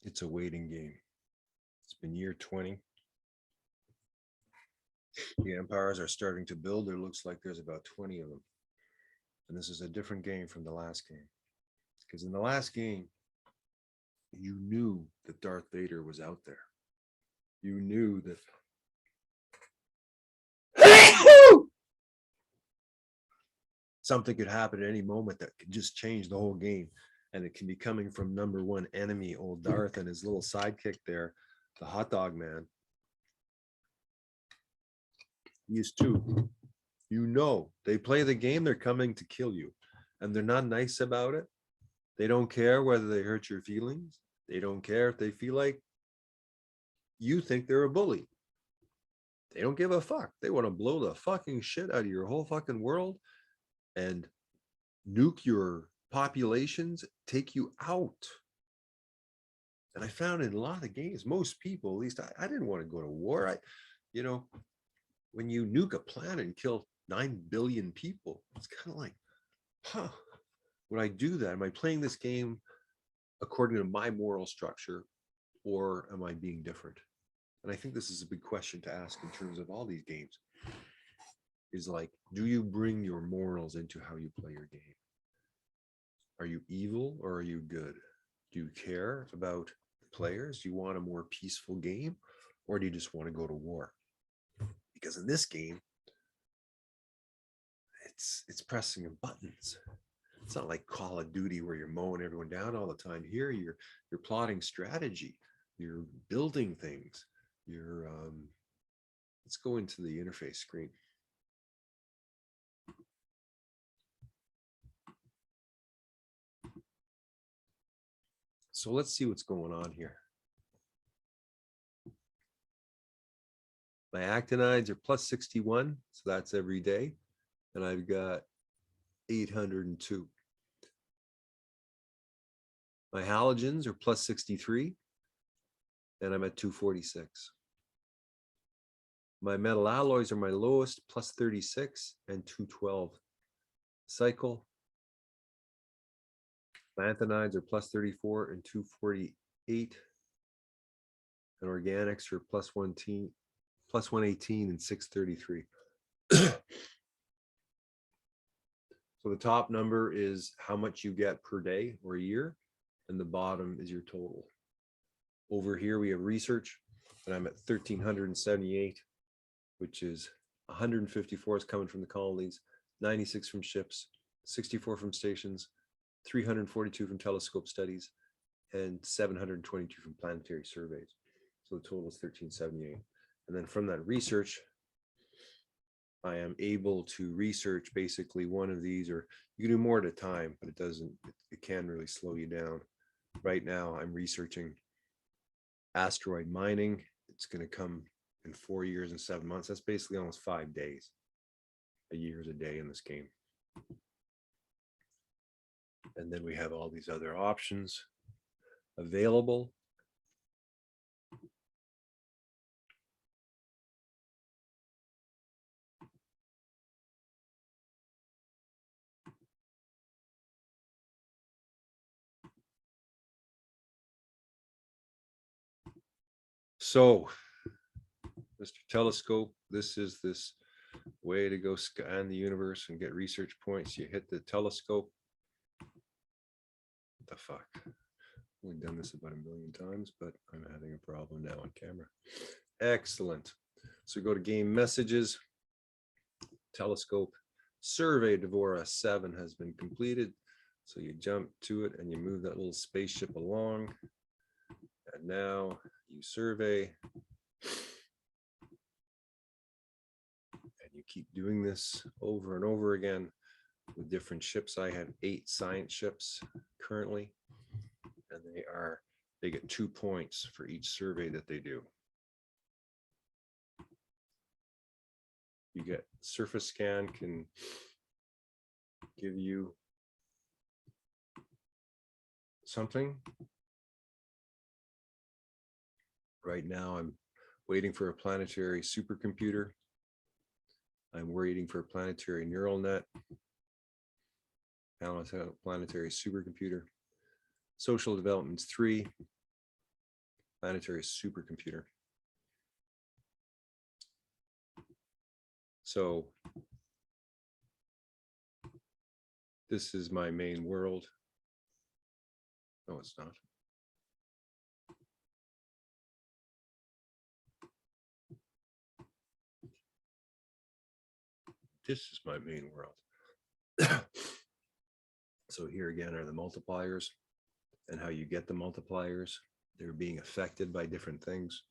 It's a waiting game. It's been year 20. The empires are starting to build. There looks like there's about 20 of them. And this is a different game from the last game. Because in the last game, you knew that Darth Vader was out there. You knew that something could happen at any moment that could just change the whole game. And it can be coming from number one enemy, old Darth, and his little sidekick there, the hot dog man. These two, you know, they play the game, they're coming to kill you. And they're not nice about it. They don't care whether they hurt your feelings. They don't care if they feel like you think they're a bully. They don't give a fuck. They want to blow the fucking shit out of your whole fucking world and nuke your populations, take you out. And I found in a lot of the games, most people, at least I didn't want to go to war. When you nuke a planet and kill 9 billion people, it's kind of like, huh, would I do that? Am I playing this game according to my moral structure, or am I being different? And I think this is a big question to ask in terms of all these games. Is like, do you bring your morals into how you play your game? Are you evil or are you good? Do you care about the players? Do you want a more peaceful game, or do you just want to go to war? Because in this game, it's pressing of buttons. It's not like Call of Duty where you're mowing everyone down all the time. Here, you're plotting strategy. You're building things. Let's go into the interface screen. So let's see what's going on here. My actinides are plus 61, so that's every day. And I've got 802. My halogens are plus 63, and I'm at 246. My metal alloys are my lowest, plus 36 and 212. Cycle. My anthonides are plus 34 and 248. And organics are plus 118 and 633. So the top number is how much you get per day or a year, and the bottom is your total. Over here we have research, and I'm at 1,378, which is 154 is coming from the colonies, 96 from ships, 64 from stations, 342 from telescope studies, and 722 from planetary surveys. So the total is 1,378. And then from that research, I am able to research basically one of these, or you can do more at a time, but it can really slow you down. Right now, I'm researching asteroid mining. It's going to come in 4 years and 7 months. That's basically almost 5 days. A year is a day in this game. And then we have all these other options available. So, Mr. Telescope, this is this way to go scan the universe and get research points. You hit the telescope. What the fuck? I've only done this about 1 million times, but I'm having a problem now on camera. Excellent. So go to game messages, telescope, survey Devora 7 has been completed. So you jump to it and you move that little spaceship along. And now you survey. And you keep doing this over and over again with different ships. I have 8 science ships currently, and they get 2 points for each survey that they do. You get surface scan can give you something. Right now, I'm waiting for a planetary supercomputer. I'm waiting for a planetary neural net. Planetary supercomputer. Social development's 3. planetary supercomputer. So this is my main world. No, it's not. This is my main world. So here again are the multipliers and how you get the multipliers. They're being affected by different things.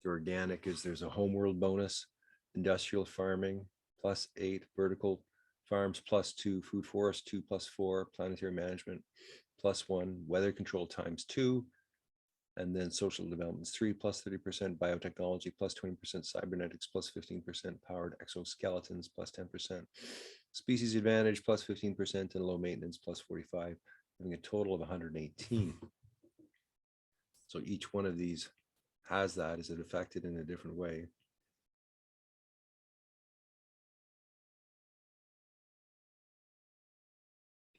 The organic is there's a homeworld bonus, industrial farming +8, vertical farms +2, food forest 2 +4, planetary management +1, weather control ×2, and then social developments 3 +30%, biotechnology +20%, cybernetics +15%, powered exoskeletons +10%, species advantage +15%, and low maintenance +45, having a total of 118. So each one of these has that. Is it affected in a different way?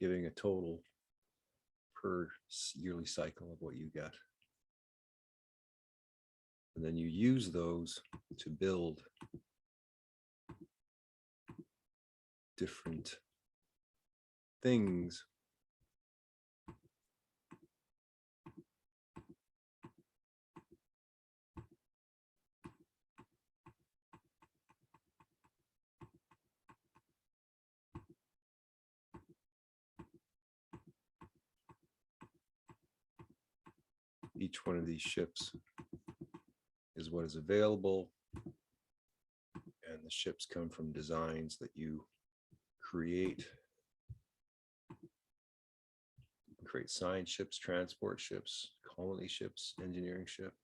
Giving a total per yearly cycle of what you get. And then you use those to build different things. Each one of these ships is what is available, and the ships come from designs that you create science ships, transport ships, colony ships, engineering ship,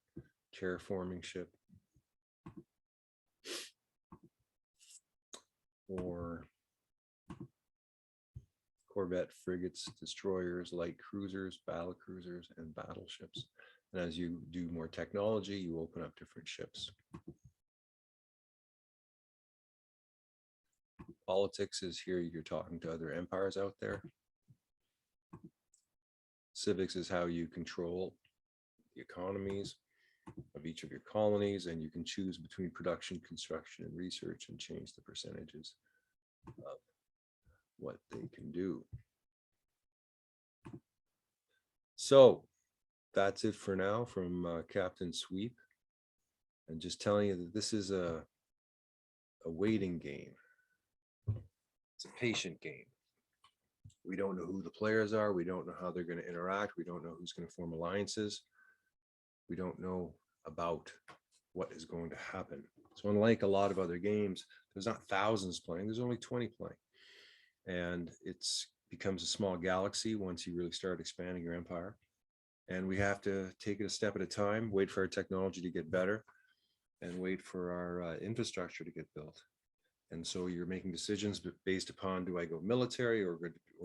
terraforming ship, or corvette, frigates, destroyers, light cruisers, battle cruisers, and battleships. And as you do more technology, you open up different ships. Politics is here, you're talking to other empires out there. Civics is how you control the economies of each of your colonies, and you can choose between production, construction, and research and change the percentages of what they can do. So that's it for now from Captain Sweep, and just telling you that this is a waiting game. It's a patient game. We don't know who the players are. We don't know how they're going to interact. We don't know who's going to form alliances. We don't know about what is going to happen. So unlike a lot of other games, there's not thousands playing, there's only 20 playing. And it becomes a small galaxy once you really start expanding your empire. And we have to take it a step at a time, wait for our technology to get better, and wait for our infrastructure to get built. And so you're making decisions based upon, do I go military or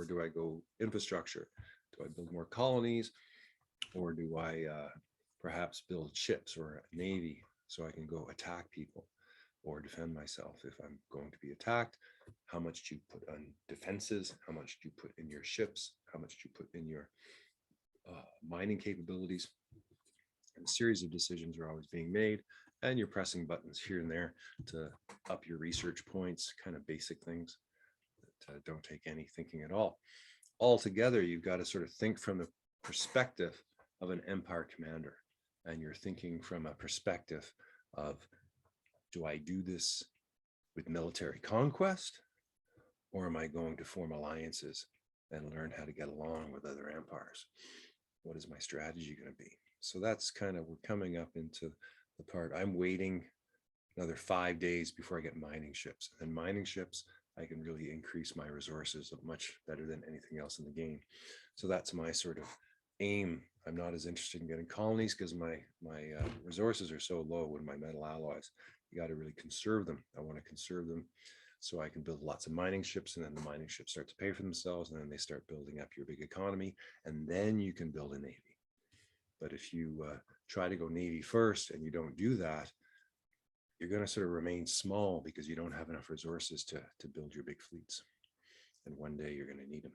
do I go infrastructure? Do I build more colonies, or do I perhaps build ships or a navy so I can go attack people or defend myself if I'm going to be attacked? How much do you put on defenses? How much do you put in your ships? How much do you put in your mining capabilities? And a series of decisions are always being made, and you're pressing buttons here and there to up your research points, kind of basic things that don't take any thinking at all. Altogether, you've got to sort of think from the perspective of an empire commander, and you're thinking from a perspective of, do I do this with military conquest, or am I going to form alliances and learn how to get along with other empires? What is my strategy going to be? So that's kind of, we're coming up into the part. I'm waiting another 5 days before I get mining ships. And mining ships, I can really increase my resources much better than anything else in the game. So that's my sort of aim. I'm not as interested in getting colonies because my resources are so low with my metal alloys. You got to really conserve them. I want to conserve them so I can build lots of mining ships, and then the mining ships start to pay for themselves, and then they start building up your big economy, and then you can build a navy. But if you try to go navy first and you don't do that, you're going to sort of remain small because you don't have enough resources to build your big fleets. And one day you're going to need them.